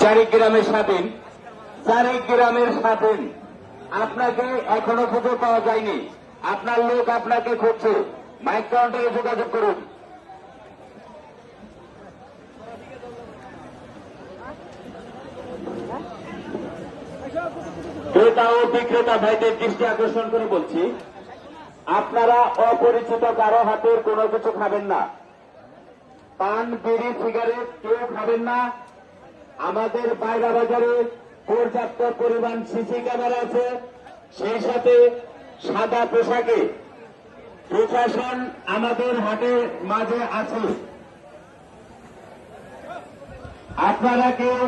চারিগ্রামের স্বাধীন, চারিগ্রামের স্বাধীন আপনাকে এখনো খুঁজে পাওয়া যায়নি। আপনার লোক আপনাকে খুঁজছে। মাইক কাউন্টারে যোগাযোগ করুন। ক্রেতা ও বিক্রেতা ভাইদের দৃষ্টি আকর্ষণ করে বলছি, আপনারা অপরিচিত কারো হাতের কোনো কিছু খাবেন না। পান, বিড়ি, সিগারেট কেউ খাবেন না। আমাদের বাইরা বাজারে পর্যাপ্ত পরিমাণ সিসি ক্যামেরা আছে, সেই সাথে সাদা পোশাকে প্রশাসন আমাদের হাটের মাঝে আছে। আপনারা কেউ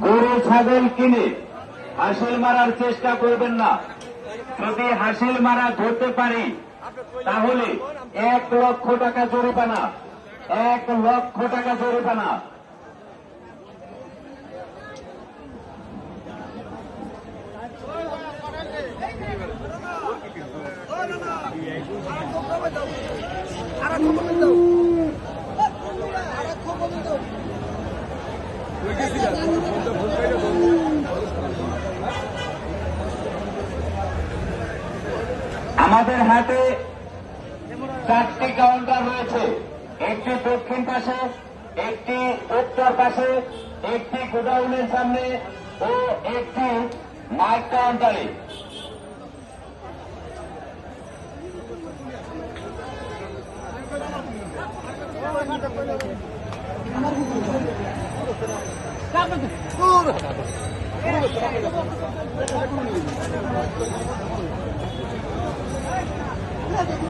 গরু ছাগল কিনে হাসিল মারার চেষ্টা করবেন না। যদি হাসিল মারা ধরতে পারি তাহলে 1 লক্ষ টাকা জরিমানা, 1 লক্ষ টাকা জরিমানা। আমাদের হাটে 4টি কাউন্টার রয়েছে, একটি দক্ষিণ পাশে, একটি উত্তর পাশে, একটি গোডাউনের সামনে ও একটি মাইক কাউন্টারে।